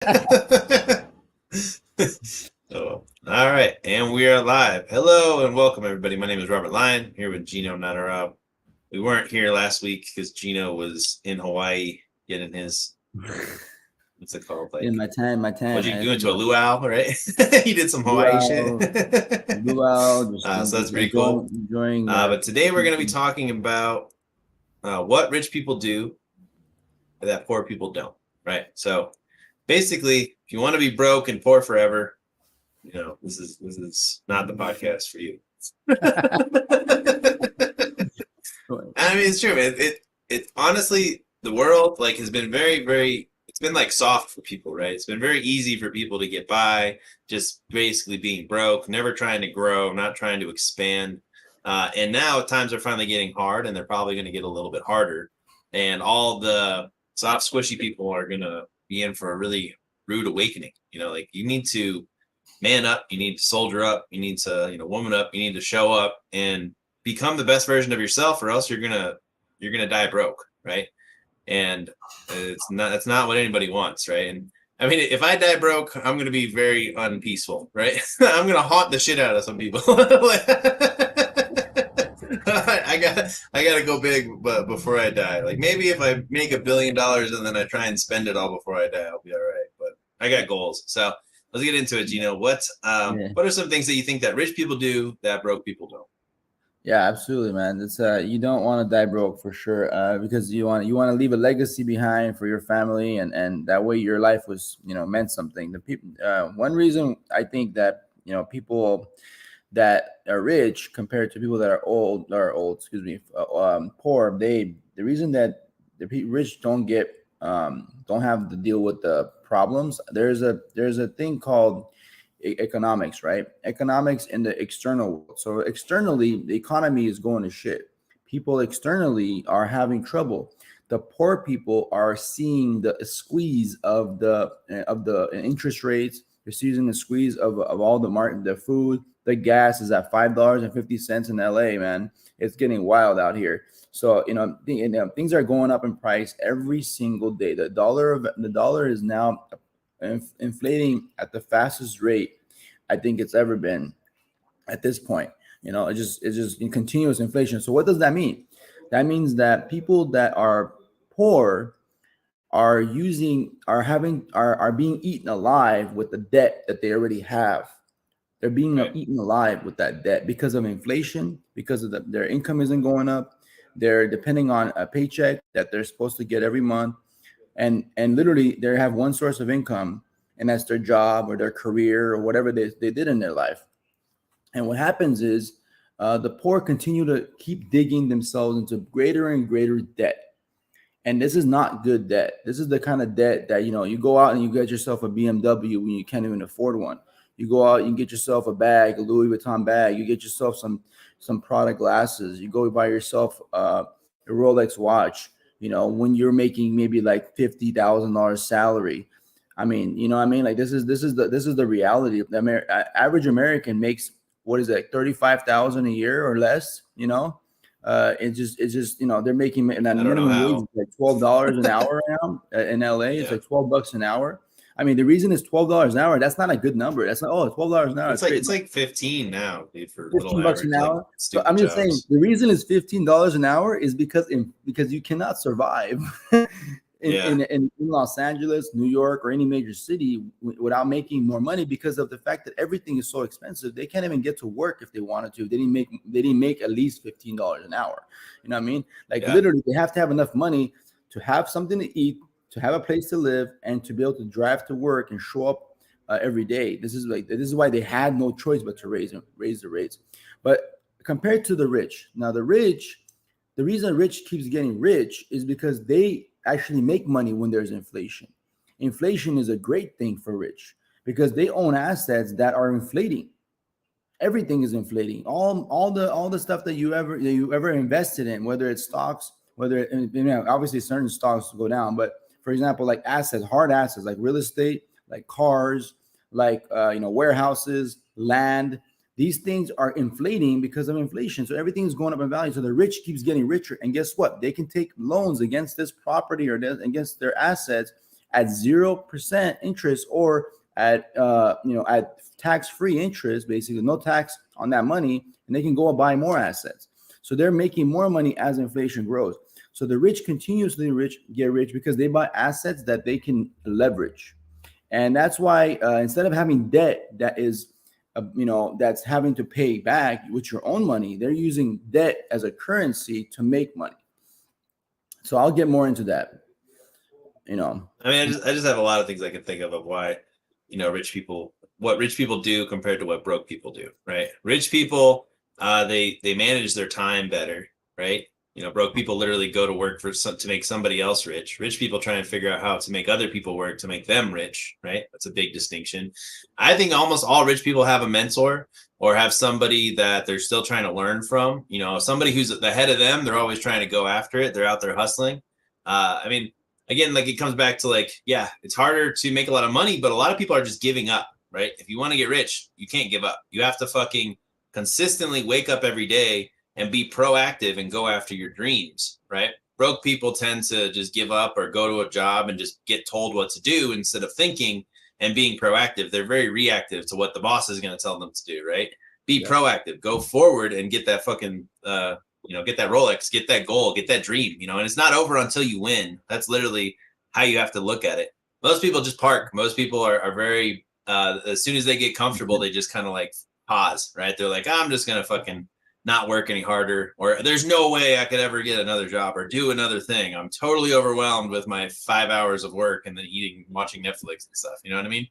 Oh, all right, and we are live. Hello and welcome, everybody. My name is Robert Lyon, here with Gino Nadarab. We weren't here last week because Gino was in Hawaii getting his, what's it called? In Like, my time, what'd you man. do into a luau, right? He did some Hawaii shit. Luau, luau, So that's just pretty cool. enjoying. But today we're going to be talking about what rich people do that poor people don't, right? So basically, if you want to be broke and poor forever, this is not the podcast for you. I mean, it's true, man. It honestly, the world like has been very. It's been like soft for people, right? It's been very easy for people to get by, just basically being broke, never trying to grow, not trying to expand. And now times are finally getting hard, and they're probably going to get a little bit harder. And all the soft, squishy people are going to be in for a really rude awakening. Like you need to man up, you need to soldier up, you need to, woman up, you need to show up and become the best version of yourself, or else you're gonna die broke, right? And that's not what anybody wants, right? And I mean, if I die broke, I'm gonna be very unpeaceful, right? I'm gonna haunt the shit out of some people. I gotta go big, but before I die, like maybe if I make $1 billion and then I try and spend it all before I die, I'll be all right. But I got goals, so let's get into it, Gino. Yeah, What are some things that you think that rich people do that broke people don't? yeah, absolutely, man. It's you don't want to die broke for sure, because you want to leave a legacy behind for your family, and that way your life was meant something. The people, one reason I think that people that are rich compared to people that excuse me, poor, the reason that rich don't have to deal with the problems. There's a thing called economics, right? Economics in the external world. So externally, the economy is going to shit. People externally are having trouble. The poor people are seeing the squeeze of the interest rates. They're seeing the squeeze of all the food. The gas is at $5.50 in LA, man. It's getting wild out here. So things are going up in price every single day. The dollar is now inflating at the fastest rate I think it's ever been at this point. It's just in continuous inflation. So what does that mean? That means that people that are poor are being eaten alive with the debt that they already have. They're being Right. eaten alive with that debt because of inflation, because their income isn't going up. They're depending on a paycheck that they're supposed to get every month, and literally they have one source of income, and that's their job or their career or whatever they did in their life. And what happens is the poor continue to keep digging themselves into greater and greater debt. And this is not good debt. This is the kind of debt that you go out and you get yourself a BMW when you can't even afford one. You go out and get yourself a bag, a Louis Vuitton bag. You get yourself some product glasses. You go buy yourself a Rolex watch. When you're making maybe like $50,000 salary. I mean, you know what I mean? Like this is the reality. The average American makes, what is it, 35,000 a year or less. It's just they're making, and that I don't know minimum wage is how. like $12 an hour now in LA. It's Yeah, like $12 an hour. I mean, the reason it's $12 an hour, that's not a good number. That's not, oh, $12 an hour, it's it's like great. it's like 15 now, dude, for little 15 bucks an average like hour. So stupid I'm just saying jobs. the reason it's $15 an hour is because you cannot survive Yeah, in Los Angeles, New York, or any major city without making more money, because of the fact that everything is so expensive. They can't even get to work if they wanted to. They didn't make at least $15 an hour. You know what I mean? Like yeah, literally, they have to have enough money to have something to eat, to have a place to live, and to be able to drive to work and show up every day. This is why they had no choice but to raise the rates. But compared to the rich, now the reason rich keeps getting rich is because they actually make money when there's inflation. Inflation is a great thing for rich because they own assets that are inflating. Everything is inflating. All the stuff that you ever invested in, whether it's stocks, obviously certain stocks go down, but for example, like assets, hard assets like real estate, like cars, like warehouses, land. These things are inflating because of inflation. So everything is going up in value. So the rich keeps getting richer. And guess what? They can take loans against this property or against their assets at 0% interest, or at at tax-free interest, basically no tax on that money, and they can go and buy more assets. So they're making more money as inflation grows. So the rich continuously get rich because they buy assets that they can leverage. And that's why instead of having debt that is that's having to pay back with your own money, they're using debt as a currency to make money. So I'll get more into that. I mean, I just have a lot of things I can think of why, what rich people do compared to what broke people do, right? Rich people, they manage their time better, right? Broke people literally go to work to make somebody else rich. Rich people try and figure out how to make other people work to make them rich, right? That's a big distinction. I think almost all rich people have a mentor or have somebody that they're still trying to learn from. Somebody who's ahead of them, they're always trying to go after it. They're out there hustling. I mean, again, like it comes back to it's harder to make a lot of money, but a lot of people are just giving up, right? If you want to get rich, you can't give up. You have to fucking consistently wake up every day and be proactive and go after your dreams, right? Broke people tend to just give up or go to a job and just get told what to do instead of thinking and being proactive. They're very reactive to what the boss is going to tell them to do, right? Be proactive, go forward and get that fucking, get that Rolex, get that goal, get that dream, and it's not over until you win. That's literally how you have to look at it. Most people just park. Most people are very, as soon as they get comfortable, they just kind of pause, right? They're like, I'm just going to fucking not work any harder, or there's no way I could ever get another job or do another thing. I'm totally overwhelmed with my 5 hours of work and then watching Netflix and stuff. You know what I mean?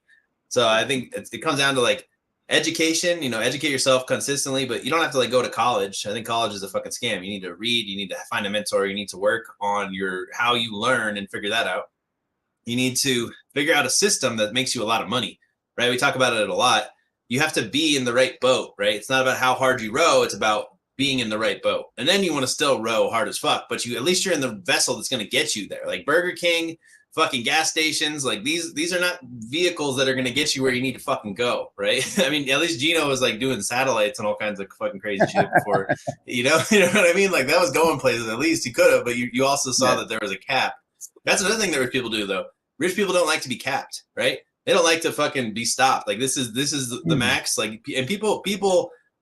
So I think it comes down to education, educate yourself consistently, but you don't have to go to college. I think college is a fucking scam. You need to read, you need to find a mentor, you need to work on how you learn and figure that out. You need to figure out a system that makes you a lot of money, right? We talk about it a lot. You have to be in the right boat, right? It's not about how hard you row. It's about being in the right boat. And then you want to still row hard as fuck, but at least you're in the vessel that's going to get you there. Like Burger King, fucking gas stations, these are not vehicles that are going to get you where you need to fucking go, right? I mean, at least Gino was doing satellites and all kinds of fucking crazy shit before, you know what I mean? That was going places. At least he could have, but you also saw that there was a cap. That's another thing that rich people do, though. Rich people don't like to be capped, right? They don't like to fucking be stopped. This is the max. And people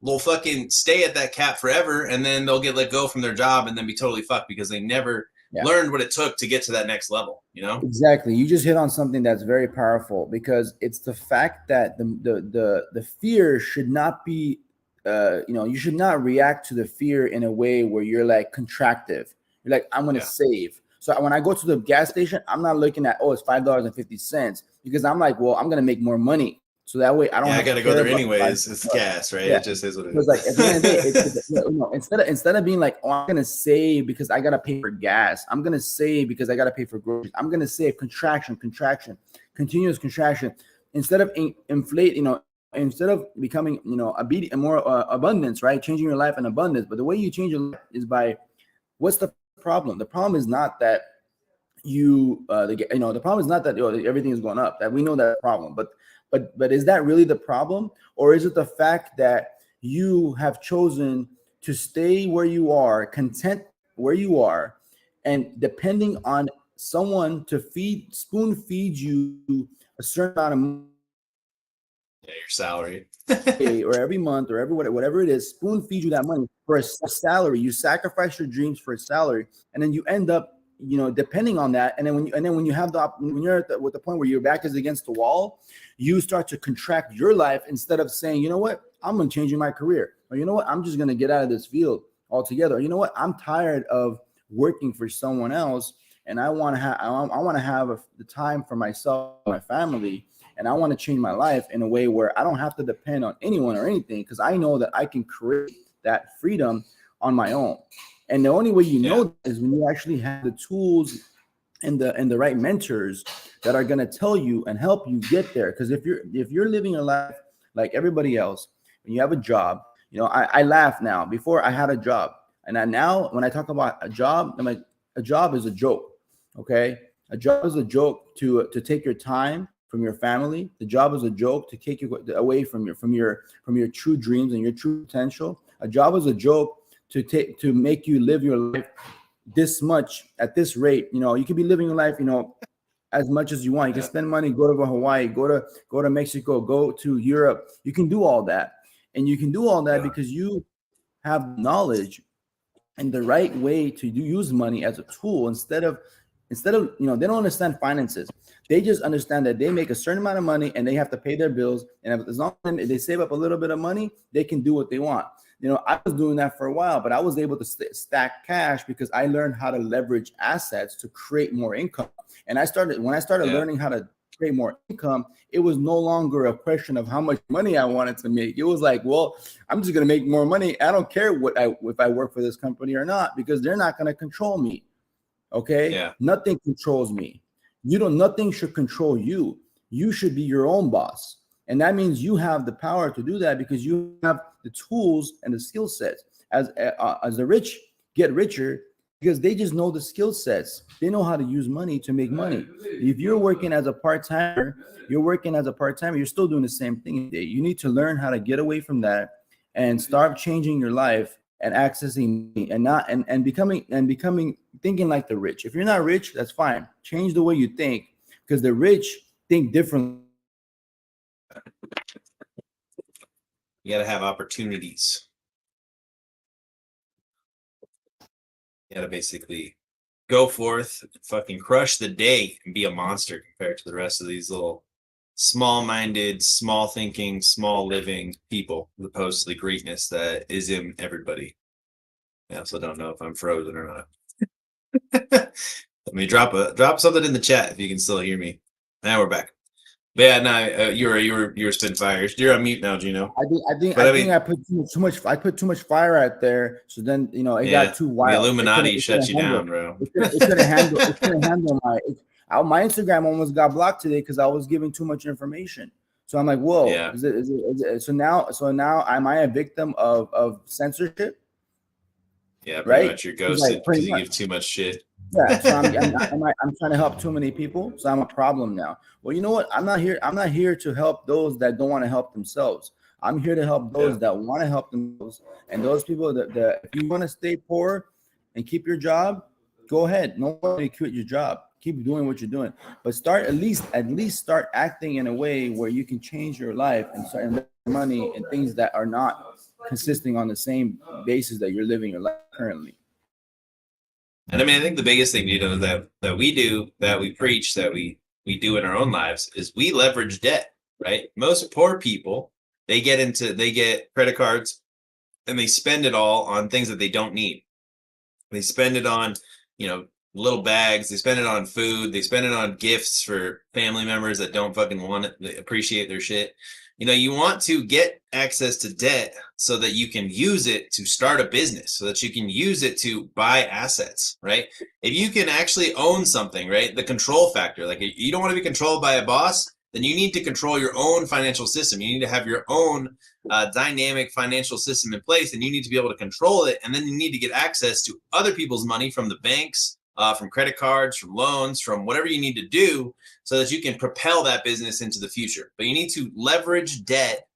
will fucking stay at that cap forever, and then they'll get let go from their job and then be totally fucked because they never learned what it took to get to that next level. Exactly. You just hit on something that's very powerful, because it's the fact that the fear should not be, you should not react to the fear in a way where you're contractive. You're like, I'm going to save. So when I go to the gas station, I'm not looking at, it's $5.50, because I'm like, well, I'm going to make more money. So that way I don't. I got to go there anyways. It's gas, right? Yeah. It just is what it is. At the end of the day, instead of being like, I'm going to save because I got to pay for gas. I'm going to save because I got to pay for groceries. I'm going to save contraction, continuous contraction. Instead of inflate, instead of becoming, more abundance, right? Changing your life in abundance. But the way you change your life is by, what's the problem? The problem is not that the problem is not that everything is going up. That we know that problem, but is that really the problem, or is it the fact that you have chosen to stay where you are, content where you are, and depending on someone to spoon feed you a certain amount of money, your salary, or every month, or whatever it is, spoon feed you that money for a salary. You sacrifice your dreams for a salary, and then you end up, depending on that. And then when you have when you're at the point where your back is against the wall, you start to contract your life instead of saying, you know what, I'm going to change my career, or you know what, I'm just going to get out of this field altogether. Or, you know what, I'm tired of working for someone else, and I want to have the time for myself, my family, and I want to change my life in a way where I don't have to depend on anyone or anything, because I know that I can create that freedom on my own. And the only way you know is when you actually have the tools and the right mentors that are going to tell you and help you get there. Because if you're living your life like everybody else, and you have a job, I laugh now. Before, I had a job, and now when I talk about a job, I'm like, a job is a joke. Okay, a job is a joke to take your time from your family. The job is a joke to take you away from your true dreams and your true potential. A job is a joke to make you live your life this much at this rate. You could be living your life, as much as you want. You can spend money, go to Hawaii, go to Mexico, go to Europe. You can do all that. And you can do all that because you have knowledge and the right way to use money as a tool instead of they don't understand finances. They just understand that they make a certain amount of money and they have to pay their bills, and as long as they save up a little bit of money, they can do what they want. I was doing that for a while, but I was able to stack cash because I learned how to leverage assets to create more income. And when I started learning how to create more income, it was no longer a question of how much money I wanted to make. It was like, well, I'm just going to make more money. I don't care if I work for this company or not, because they're not going to control me. Okay. Yeah. Nothing controls me. Nothing should control you. You should be your own boss. And that means you have the power to do that because you have the tools and the skill sets. As the rich get richer because they just know the skill sets. They know how to use money to make money. If you're working as a part-timer, you're still doing the same thing. You need to learn how to get away from that and start changing your life and accessing money and becoming thinking like the rich. If you're not rich, that's fine. Change the way you think, because the rich think differently. You got to have opportunities. You got to basically go forth, fucking crush the day, and be a monster compared to the rest of these little small-minded, small-thinking, small-living people, as opposed to the greatness that is in everybody. I also don't know if I'm frozen or not. Let me drop something in the chat if you can still hear me. Now we're back. But yeah, no, you were spitting fires. You're on mute now, Gino. I think I put too much. I put too much fire out there, so then it got too wild. The Illuminati shut you down, bro. It couldn't handle my Instagram almost got blocked today because I was giving too much information. So I'm like, whoa. Yeah. Is it, so now am I a victim of censorship? Yeah, pretty much. You're ghosted because you give too much shit. Yeah, so I'm trying to help too many people, so I'm a problem now. Well, you know what? I'm not here to help those that don't want to help themselves. I'm here to help those that want to help themselves, and those people that if you want to stay poor and keep your job, go ahead. Nobody quit your job. Keep doing what you're doing, but at least start acting in a way where you can change your life and start investing money in things that are not consisting on the same basis that you're living your life currently. And I mean, I think the biggest thing, that we do, that we preach, that we do in our own lives is we leverage debt, right? Most poor people, they get credit cards and they spend it all on things that they don't need. They spend it on, little bags. They spend it on food. They spend it on gifts for family members that don't fucking want it, they appreciate their shit. You want to get access to debt so that you can use it to start a business, so that you can use it to buy assets, right? If you can actually own something, right? The control factor, like you don't want to be controlled by a boss, then you need to control your own financial system. You need to have your own dynamic financial system in place, and you need to be able to control it. And then you need to get access to other people's money from the banks, from credit cards, from loans, from whatever you need to do so that you can propel that business into the future. But you need to leverage debt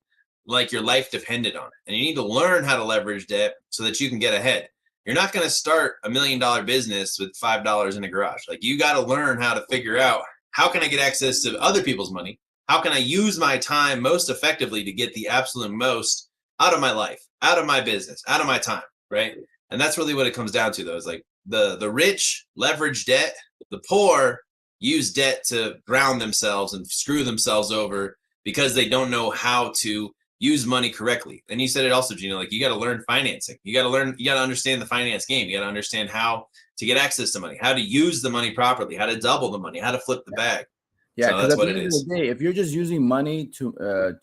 like your life depended on it. And you need to learn how to leverage debt so that you can get ahead. You're not going to start $1 million business with $5 in a garage. Like, you got to learn how to figure out, how can I get access to other people's money? How can I use my time most effectively to get the absolute most out of my life, out of my business, out of my time, right? And that's really what it comes down to, though, is like the rich leverage debt, the poor use debt to drown themselves and screw themselves over because they don't know how to use money correctly. And you said it also, Gino, like, you got to learn financing. You got to understand the finance game. You got to understand how to get access to money, how to use the money properly, how to double the money, how to flip the bag. Yeah, because at the end of the day, if you're just using money to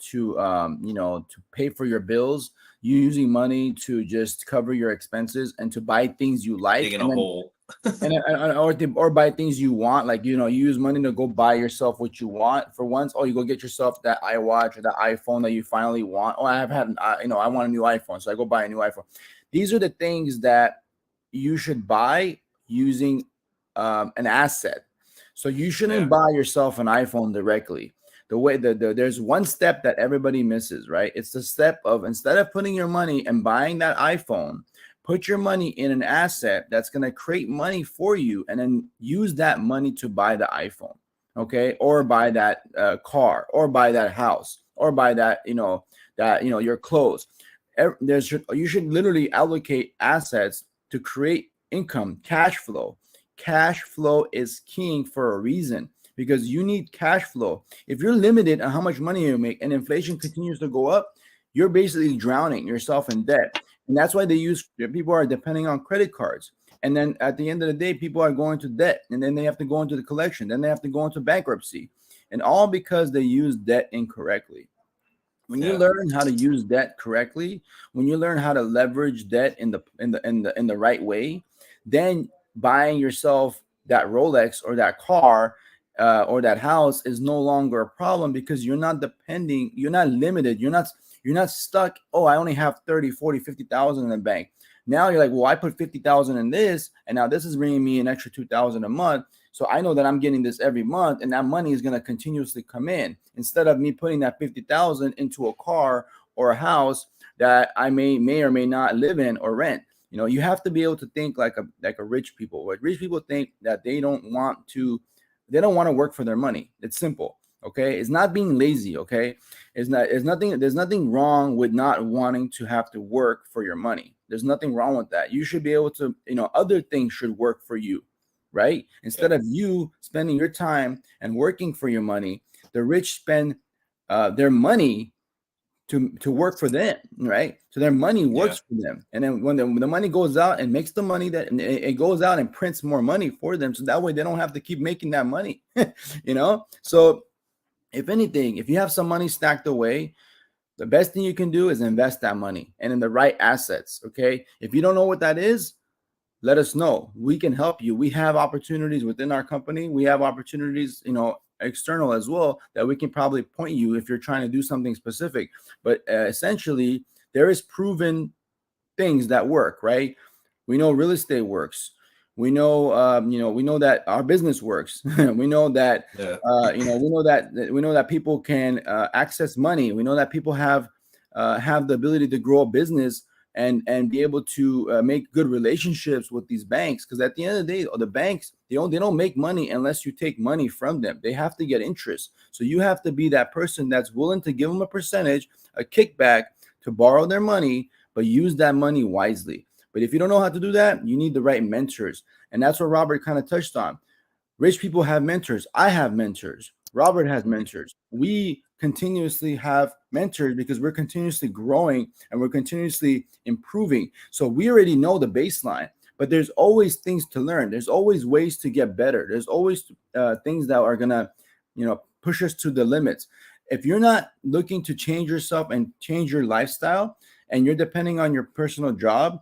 pay for your bills, you're using money to just cover your expenses and to buy things you like, digging a hole, or buy things you want. Like, you use money to go buy yourself what you want for once. Oh, you go get yourself that iWatch or that iPhone that you finally want. Oh, I want a new iPhone, so I go buy a new iPhone. These are the things that you should buy using an asset. So you shouldn't buy yourself an iPhone directly. The way there's one step that everybody misses, right? It's the step of, instead of putting your money and buying that iPhone, put your money in an asset that's going to create money for you, and then use that money to buy the iPhone. okay, or buy that car, or buy that house, or buy that, your clothes. You should literally allocate assets to create income, cash flow. Cash flow is king for a reason, because you need cash flow. If you're limited on how much money you make and inflation continues to go up, you're basically drowning yourself in debt. And that's why people are depending on credit cards. And then at the end of the day, people are going to debt, and then they have to go into the collection, then they have to go into bankruptcy, and all because they use debt incorrectly. When you Yeah. learn how to use debt correctly, when you learn how to leverage debt in the right way, then buying yourself that Rolex or that car or that house is no longer a problem, because you're not limited, you're not stuck. Oh, I only have 30, 40, 50,000 in the bank. Now you're like, well, I put 50,000 in this, and now this is bringing me an extra 2,000 a month. So I know that I'm getting this every month, and that money is going to continuously come in, instead of me putting that 50,000 into a car or a house that I may or may not live in or rent. You have to be able to think like a rich people. What rich people think, that they don't want to work for their money. It's simple. Okay. It's not being lazy. Okay. There's nothing wrong with not wanting to have to work for your money. There's nothing wrong with that. You should be able to, other things should work for you, right? Instead of you spending your time and working for your money, the rich spend their money to work for them, right? So their money works for them, and then when the money goes out and makes the money, that and it goes out and prints more money for them, so that way they don't have to keep making that money. So if anything, if you have some money stacked away, the best thing you can do is invest that money and in the right assets. Okay, if you don't know what that is, let us know. We can help you. We have opportunities within our company. We have opportunities, external as well, that we can probably point you if you're trying to do something specific. But essentially, there is proven things that work, right? We know real estate works. We know that our business works. We know that, we know that people can access money. We know that people have the ability to grow a business and be able to make good relationships with these banks, because at the end of the day, the banks, they don't make money unless you take money from them. They have to get interest. So you have to be that person that's willing to give them a percentage, a kickback, to borrow their money, but use that money wisely. But if you don't know how to do that, you need the right mentors. And that's what Robert kind of touched on. Rich people have mentors. I have mentors. Robert has mentors. We continuously have mentors because we're continuously growing and we're continuously improving. So we already know the baseline, but there's always things to learn. There's always ways to get better. There's always things that are going to, push us to the limits. If you're not looking to change yourself and change your lifestyle, and you're depending on your personal job,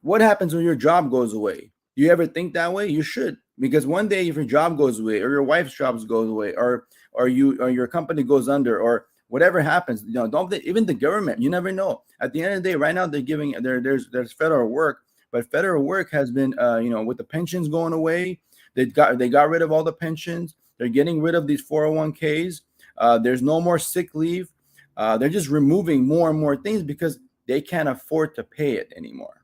what happens when your job goes away? Do you ever think that way? You should, because one day if your job goes away, or your wife's job goes away, or your company goes under, or whatever happens, don't even the government, you never know. At the end of the day, right now they're giving there's federal work, but federal work has been with the pensions going away, they got rid of all the pensions. They're getting rid of these 401ks. There's no more sick leave. They're just removing more and more things because they can't afford to pay it anymore.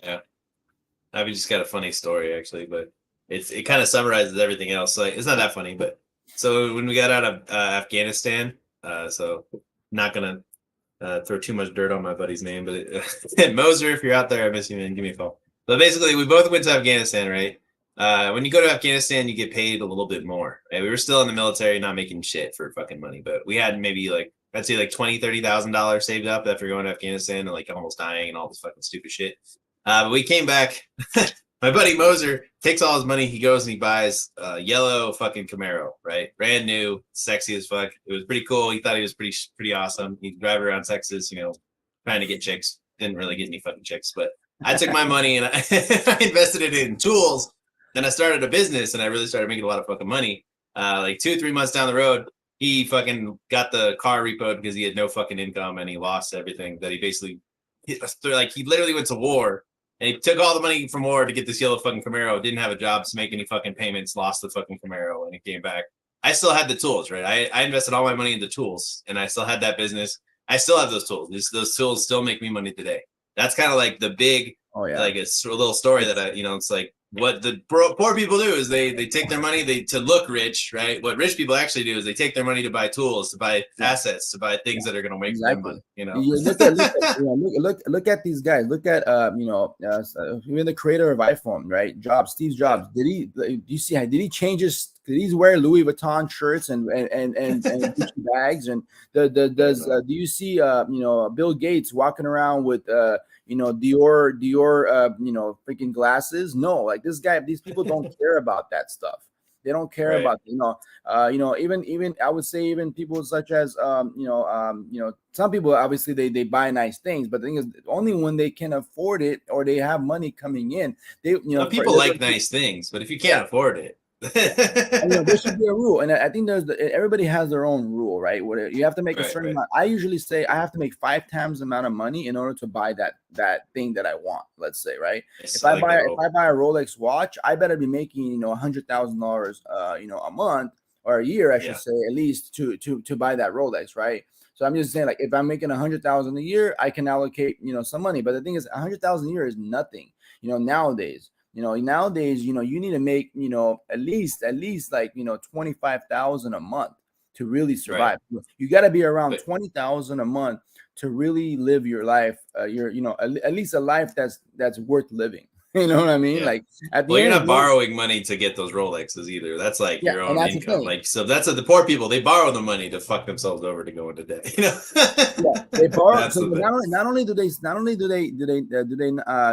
Yeah. I've just got a funny story actually, but it kind of summarizes everything else. So it's not that funny, but so when we got out of Afghanistan, so not gonna throw too much dirt on my buddy's name, but Moser, if you're out there, I miss you, man. Give me a call. But basically, we both went to Afghanistan, right? When you go to Afghanistan, you get paid a little bit more. Right? We were still in the military, not making shit for fucking money, but we had maybe I'd say $20,000-$30,000 saved up after going to Afghanistan and almost dying and all this fucking stupid shit. But we came back. My buddy Moser takes all his money. He goes and he buys a yellow fucking Camaro, right? Brand new, sexy as fuck. It was pretty cool. He thought he was pretty awesome. He'd drive around Texas, trying to get chicks. Didn't really get any fucking chicks, but I took my money and I invested it in tools. Then I started a business and I really started making a lot of fucking money. 2 or 3 months down the road, he fucking got the car repoed because he had no fucking income and he lost everything that he basically, he literally went to war. And he took all the money from war to get this yellow fucking Camaro, didn't have a job to make any fucking payments, lost the fucking Camaro, and he came back. I still had the tools, right? I invested all my money into tools, and I still had that business. I still have those tools. Those tools still make me money today. That's kind of like the big, a little story that it's like, what the poor people do is they take their money to look rich, right? What rich people actually do is they take their money to buy tools, to buy Yeah. assets, to buy things that are going to make them Exactly. money. You know, You look at these guys. Look at even the creator of iPhone, right? Steve Jobs. yeah. Do you see how did he change his? Did he wear Louis Vuitton shirts and Gucci bags? And do you see Bill Gates walking around with Dior freaking glasses? No, like these people don't care about that stuff. They don't care Right. about even I would say even people such as some people obviously they buy nice things, but the thing is only when they can afford it or they have money coming in. They Well, people like nice things, but if you yeah. can't afford it, And, there should be a rule, and I think everybody has their own rule, right? Where you have to make a certain right. amount. I usually say I have to make 5 times the amount of money in order to buy that thing that I want. Let's say, right? Yes, If I I like buy that if rule. I buy a Rolex watch, I better be making $100,000 a month or a year, I should Yeah. say, at least to buy that Rolex, right? So I'm just saying, like, if I'm making 100,000 a year, I can allocate some money. But the thing is, 100,000 a year is nothing, nowadays. Nowadays, you need to make, at least like, 25,000 a month to really Right. survive. You got to be around But 20,000 a month to really live your life. At least a life that's worth living. You know what I mean? yeah. Like at Well, the you're end of not the day, borrowing money to get those Rolexes either. That's like yeah, your and own that's the income. thing. Like, so that's the poor people. They borrow the money to fuck themselves over to go into debt. You know, Yeah, they borrow. that's So the thing.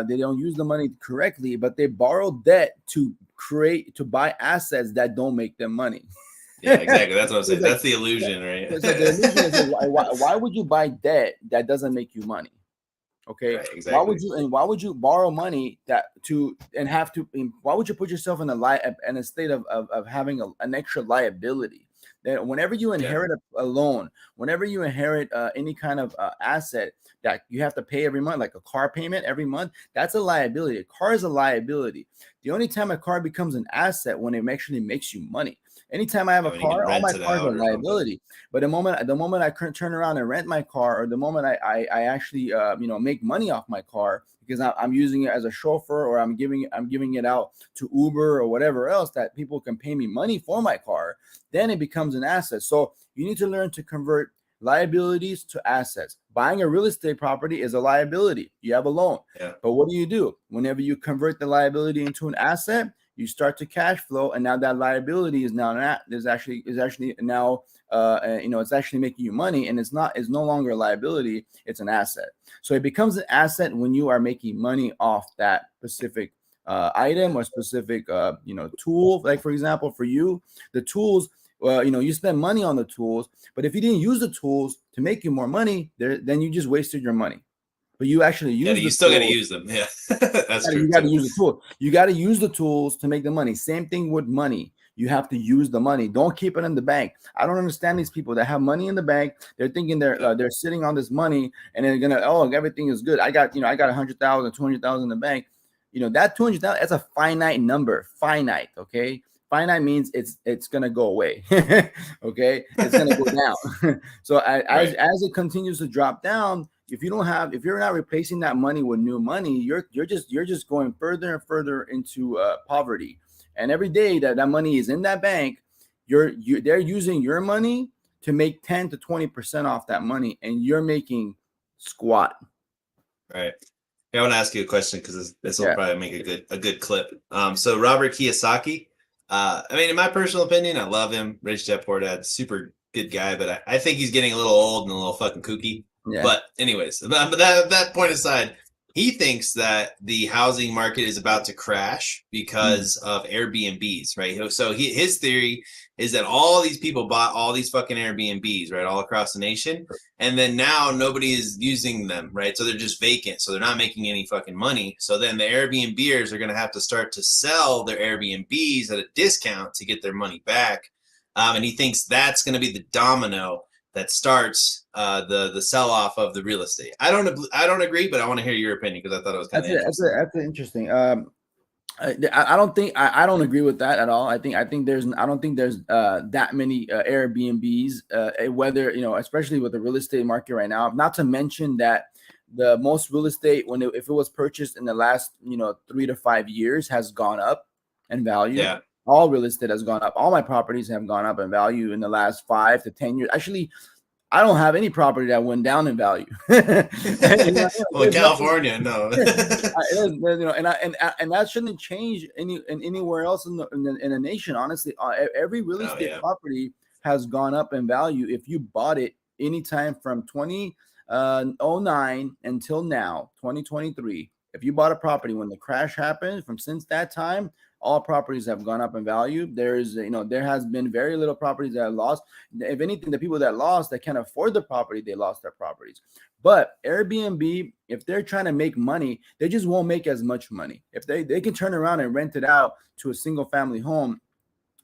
they don't use the money correctly, but they borrow debt to buy assets that don't make them money. Yeah, exactly. That's what I'm It's saying. like That's the illusion, so the illusion is right? why would you buy debt that doesn't make you money? Okay, right. Exactly. why would you borrow money why would you put yourself in a state of having an extra liability? That whenever you Yeah. inherit a loan, whenever you inherit any kind of asset that you have to pay every month, like a car payment every month, that's a liability. A car is a liability. The only time a car becomes an asset when it actually makes you money. Anytime I have Yeah, a when you can car, all my rent it cars are out or something. liability. But the moment I turn around and rent my car, or the moment I actually make money off my car because I'm using it as a chauffeur, or I'm giving it out to Uber or whatever else that people can pay me money for my car, then it becomes an asset. So you need to learn to convert liabilities to assets. Buying a real estate property is a liability. You have a loan. Yeah. But what do? Whenever you convert the liability into an asset, you start to cash flow, and now that liability is actually now it's actually making you money, and it's no longer a liability, it's an asset. So it becomes an asset when you are making money off that specific item or specific tool. Like, for example, for you, the tools, you spend money on the tools, but if you didn't use the tools to make you more money, then you just wasted your money. But you actually Yeah. use You the still got to tool. use them. Yeah. That's true You got to too. use the tool. You got to use the tools to make the money. Same thing with money. You have to use the money. Don't keep it in the bank. I don't understand these people that have money in the bank. They're thinking Yeah. they're sitting on this money and they're gonna, oh, everything is good. I got 100,000, 200,000 in the bank. That 200,000, that's a finite number. Finite, okay. Finite means it's gonna go away. Okay, it's gonna go down. So right. as it continues to drop down, if you're not replacing that money with new money, you're just going further and further into poverty. And every day that money is in that bank, they're using your money to make 10 to 20% off that money, and you're making squat. Right. I want to ask you a question because this will Yeah. probably make a good clip. So Robert Kiyosaki, I mean, in my personal opinion, I love him. Rich Dad Poor Dad, super good guy, but I think he's getting a little old and a little fucking kooky. Yeah. But anyways, but that point aside, he thinks that the housing market is about to crash because of Airbnbs, right? So his theory is that all these people bought all these fucking Airbnbs, right, all across the nation, and then now nobody is using them, right? So they're just vacant, so they're not making any fucking money. So then the Airbnbers are going to have to start to sell their Airbnbs at a discount to get their money back, and he thinks that's going to be the domino that starts the sell off of the real estate. I don't agree, but I want to hear your opinion because I thought it was kind of interesting. That's interesting. I don't think I don't agree with that at all. I don't think there's that many Airbnbs, whether especially with the real estate market right now. Not to mention that the most real estate if it was purchased in the last 3 to 5 years has gone up in value. Yeah. All real estate has gone up. All my properties have gone up in value in the last 5 to 10 years. Actually, I don't have any property that went down in value. Well, in There's nothing. California, no. And that shouldn't change anywhere else in the nation. Honestly, every real Oh estate yeah. property has gone up in value if you bought it anytime from 2009 until now, 2023. If you bought a property when the crash happened, from since that time, all properties have gone up in value. There has been very little properties that are lost. If anything, the people that lost that can't afford the property, they lost their properties. But Airbnb, if they're trying to make money, they just won't make as much money. If they can turn around and rent it out to a single family home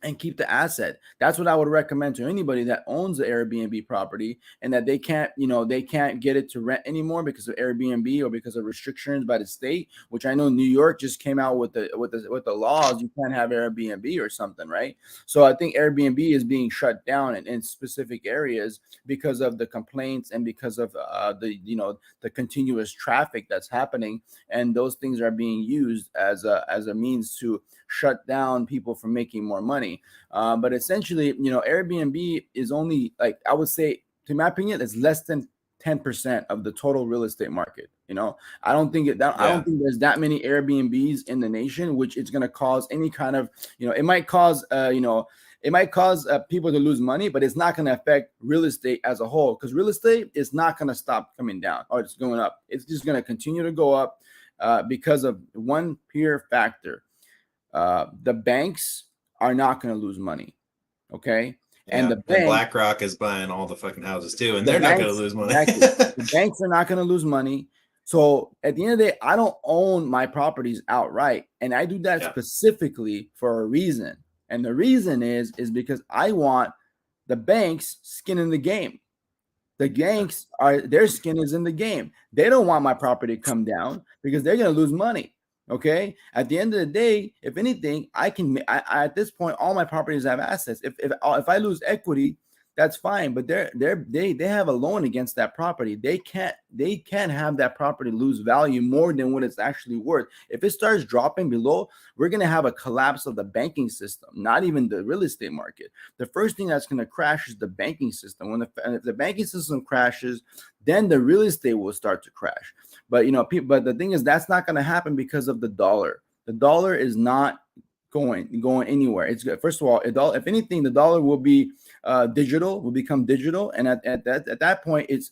and keep the asset. That's what I would recommend to anybody that owns the Airbnb property and that they can't get it to rent anymore because of Airbnb or because of restrictions by the state, which I know New York just came out with the laws. You can't have Airbnb or something, right? So I think Airbnb is being shut down in specific areas because of the complaints and because of the continuous traffic that's happening, and those things are being used as a means to shut down people from making more money. But essentially, Airbnb is only, like, I would say, to my opinion, it's less than 10% of the total real estate market. I don't think I don't think there's that many Airbnbs in the nation, which it's going to cause any kind of, it might cause, people to lose money, but it's not going to affect real estate as a whole, because real estate is not going to stop coming down or it's going up. It's just going to continue to go up because of one pure factor. The banks are not going to lose money. Okay. And Yeah. the And bank, BlackRock is buying all the fucking houses too, and the they're not going to banks, lose money. exactly. The banks are not going to lose money. So at the end of the day, I don't own my properties outright. And I do that Yeah. specifically for a reason. And the reason is because I want the banks' skin in the game. The gangs their skin is in the game. They don't want my property to come down because they're going to lose money. Okay. At the end of the day, if anything, at this point, all my properties have assets. If I lose equity, that's fine. But they have a loan against that property. They can't have that property lose value more than what it's actually worth. If it starts dropping below, we're going to have a collapse of the banking system, not even the real estate market. The first thing that's going to crash is the banking system. If the banking system crashes, then the real estate will start to crash. But but the thing is, that's not going to happen because of the dollar. The dollar is not going anywhere. It's good. First of all, if anything, the dollar will be digital, will become digital, and at that point, it's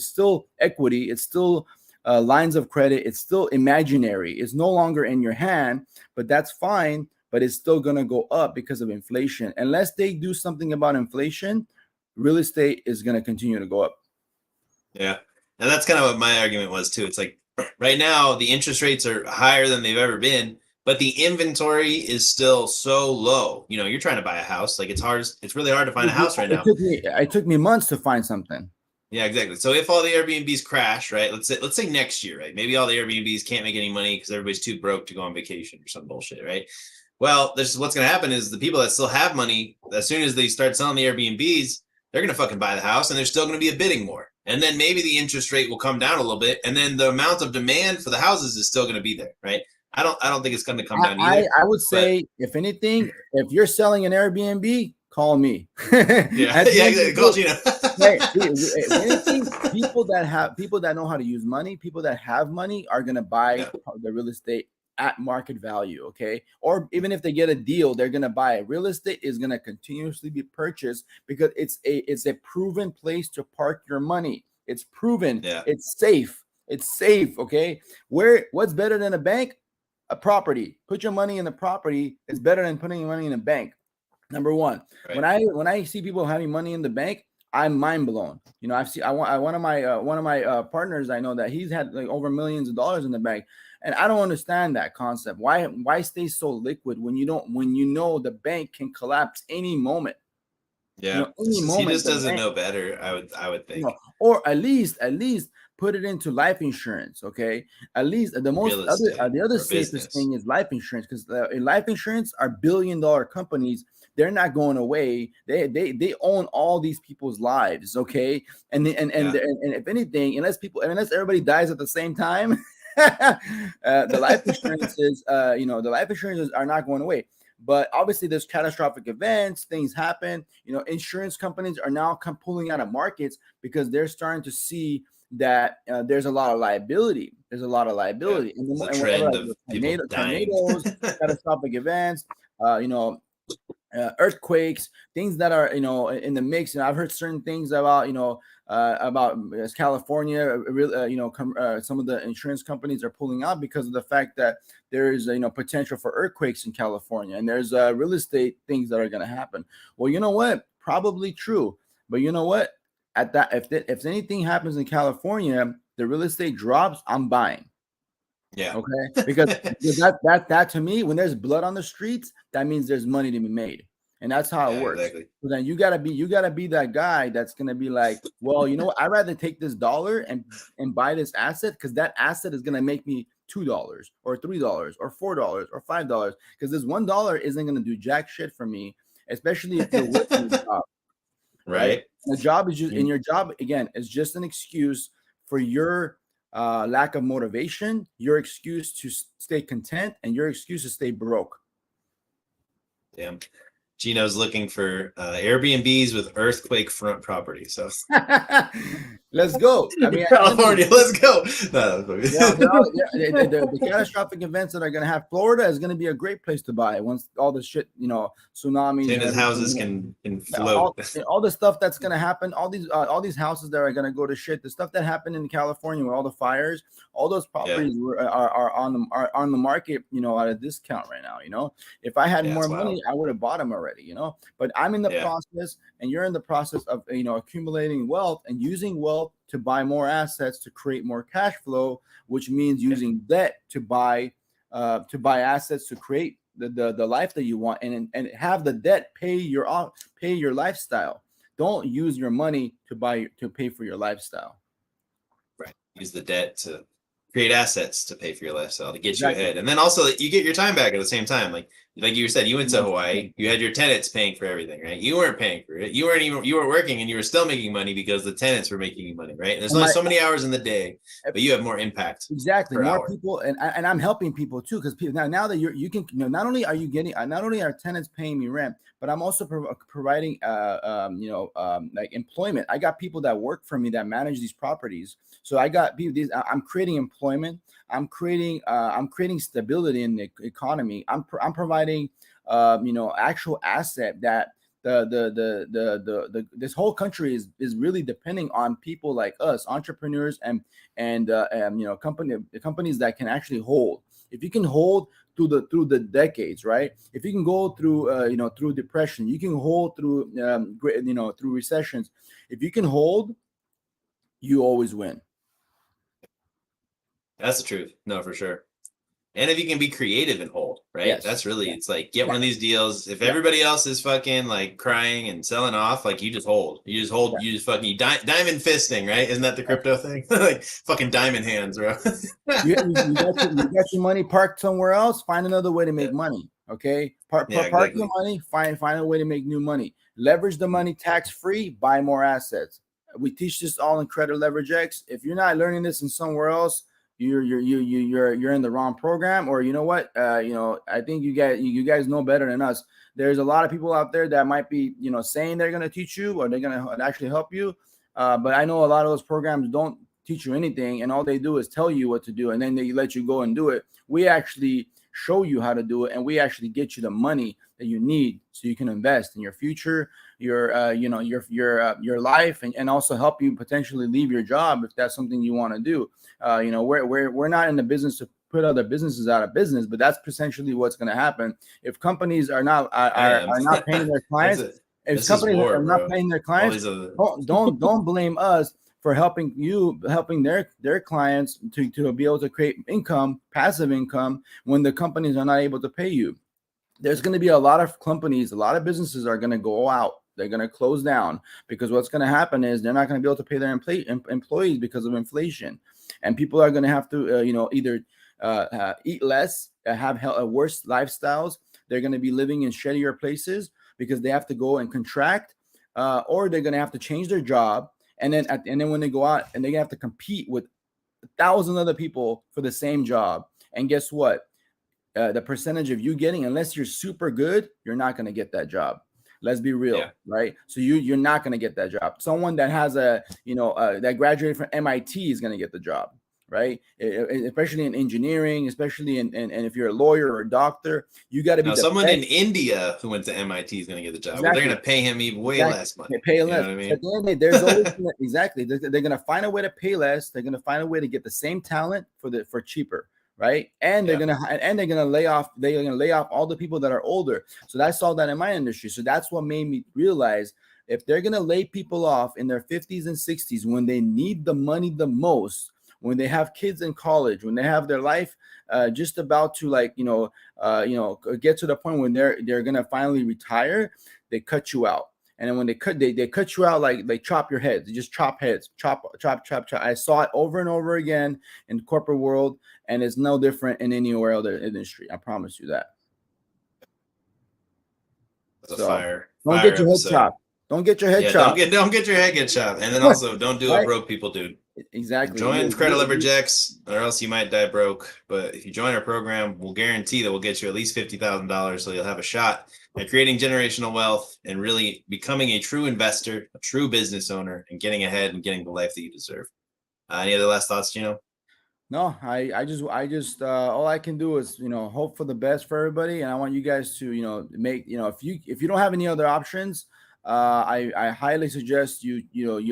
still equity. It's still lines of credit. It's still imaginary. It's no longer in your hand, but that's fine. But it's still going to go up because of inflation. Unless they do something about inflation, real estate is going to continue to go up. Yeah. And that's kind of what my argument was too. It's like right now the interest rates are higher than they've ever been, but the inventory is still so low. You're trying to buy a house. Like it's really hard to find a house right now. It took me months to find something. Yeah, exactly. So if all the Airbnbs crash, right? Let's say next year, right? Maybe all the Airbnbs can't make any money because everybody's too broke to go on vacation or some bullshit, right? Well, this is what's going to happen is the people that still have money, as soon as they start selling the Airbnbs, they're going to fucking buy the house, and there's still going to be a bidding war. And then maybe the interest rate will come down a little bit, and then the amount of demand for the houses is still going to be there, right? I don't think it's going to come down either. I would say, if anything, if you're selling an Airbnb, call me. Yeah, call Gino. People that know how to use money, people that have money are going to buy the real estate at market value. Okay. Or even if they get a deal, they're going to buy it. Real estate is going to continuously be purchased because it's a proven place to park your money. It's proven. Yeah. It's safe. It's safe. Okay. What's better than a bank? A property. Put your money in the property. It's better than putting your money in a bank. Number one. Right. When I see people having money in the bank, I'm mind blown. One of my partners, I know that he's had like over millions of dollars in the bank, and I don't understand that concept. Why stay so liquid when you know the bank can collapse any moment? Yeah, any moment, he just doesn't know better. I would think, or at least put it into life insurance. Okay, at least the other safest thing is life insurance, because in life insurance are $1 billion companies they're not going away. They own all these people's lives, okay? And if anything, unless everybody dies at the same time, the life insurances, the life insurances are not going away. But obviously, there's catastrophic events, things happen. Insurance companies are now pulling out of markets because they're starting to see that there's a lot of liability. There's a lot of liability, There's a and whenever trend like of people dying. tornadoes, catastrophic events, earthquakes, things that are in the mix. And I've heard certain things about California. Some of the insurance companies are pulling out because of the fact that there is potential for earthquakes in California, and there's real estate things that are going to happen. Well, you know what? Probably true, but you know what? At that, if anything happens in California, the real estate drops. I'm buying. Yeah. Okay, because that to me, when there's blood on the streets, that means there's money to be made, and that's how it Yeah, works. exactly. So then you gotta be that guy that's gonna be like, well, you know what? I'd rather take this dollar and buy this asset because that asset is gonna make me $2 or $3 or $4 or $5 because this $1 isn't gonna do jack shit for me, especially if you're working a job, right? Right. The job is just, and your job again is just an excuse for your lack of motivation, your excuse to stay content, and your excuse to stay broke. Damn. Gino's looking for Airbnbs with earthquake front property. So Let's go. I mean, California, let's go. No, the catastrophic events that are going to have Florida is going to be a great place to buy once all the shit, tsunamis soon and as houses everything. can float. All the stuff that's going to happen, all these houses that are going to go to shit. The stuff that happened in California with all the fires, all those properties are on the market, at a discount right now. If I had more money, I would have bought them already. But I'm in the process, and you're in the process of accumulating wealth and using wealth to buy more assets to create more cash flow, which means using debt to buy assets to create the life that you want, and have the debt pay your lifestyle. Don't use your money to pay for your lifestyle. Right. Use the debt to create assets to pay for your lifestyle to get you ahead, and then also you get your time back at the same time. Like you said, you went to Hawaii, you had your tenants paying for everything, right? You weren't paying for it. You were working, and you were still making money because the tenants were making you money, right? And there's only so many hours in the day, but you have more impact. Exactly, more hour. people, and I'm helping people too, because people now that you can not only are tenants paying me rent, but I'm also providing like employment. I got people that work for me that manage these properties. So I got people. I'm creating employment. I'm creating stability in the economy. I'm providing actual asset that this whole country is really depending on people like us, entrepreneurs and companies that can actually hold. If you can hold through the decades, right? If you can go through through depression, you can hold through through recessions. If you can hold, you always win. That's the truth. No, for sure. And if you can be creative and hold, right? Yes. That's really, it's like, get one of these deals. If everybody else is fucking like crying and selling off, like you just hold. You just hold, you just fucking diamond fisting, right? Isn't that the crypto thing? Like fucking diamond hands, bro. you got your money parked somewhere else, find another way to make money. Okay? Park your money, find a way to make new money. Leverage the money tax-free, buy more assets. We teach this all in Credit Leverage X. If you're not learning this in somewhere else, you're in the wrong program, or you know what? I think you guys know better than us. There's a lot of people out there that might be saying they're going to teach you or they're going to actually help you, but I know a lot of those programs don't teach you anything, and all they do is tell you what to do, and then they let you go and do it. We actually show you how to do it, and we actually get you the money that you need so you can invest in your future, your life, and also help you potentially leave your job if that's something you want to do. We're not in the business to put other businesses out of business, but that's potentially what's going to happen if companies are not paying their clients. If companies are not paying their clients, don't blame us for helping their clients to be able to create passive income when the companies are not able to pay you. There's going to be a lot of companies, a lot of businesses are going to go out. They're going to close down because what's going to happen is they're not going to be able to pay their employees because of inflation, and people are going to have to either eat less, have worse lifestyles. They're going to be living in shittier places because they have to go and contract, or they're going to have to change their job. And then when they go out and they have to compete with 1,000 other people for the same job. And guess what? The percentage of you getting, unless you're super good, you're not going to get that job. Let's be real, right? So you're not going to get that job. Someone that has that graduated from MIT is going to get the job, right? Especially in engineering, especially and if you're a lawyer or a doctor, you got to be someone best. in India who went to MIT is going to get the job. Exactly. Well, they're going to pay him even way less money. They pay less. You know what I mean? At the end of the day, there's always exactly. They're going to find a way to pay less. They're going to find a way to get the same talent for cheaper, right? And they're gonna lay off. They're gonna lay off all the people that are older. So I saw that in my industry. So that's what made me realize, if they're gonna lay people off in their 50s and 60s when they need the money the most, when they have kids in college, when they have their life just about to get to the point when they're gonna finally retire, they cut you out. And then when they cut you out, like they chop your heads. They just chop heads, chop. I saw it over and over again in the corporate world, and it's no different in anywhere other industry. I promise you that. That's a fire. Don't get your head chopped. Don't get your head chopped. Don't get your head get chopped. And then also don't do what broke people do. Exactly. Join Credit Leverage X, or else you might die broke. But if you join our program, we'll guarantee that we'll get you at least $50,000, so you'll have a shot at creating generational wealth and really becoming a true investor, a true business owner, and getting ahead and getting the life that you deserve. Any other last thoughts, Gino? No, I just all I can do is hope for the best for everybody, and I want you guys to make if you don't have any other options, I highly suggest you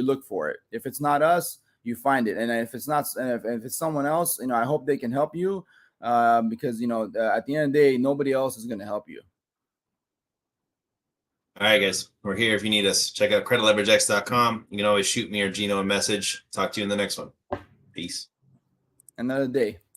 look for it. If it's not us, you find it, and if it's not, and if it's someone else, I hope they can help you, because at the end of the day, nobody else is going to help you. All right, guys, we're here if you need us. Check out creditleveragex.com. You can always shoot me or Gino a message. Talk to you in the next one. Peace. Another day.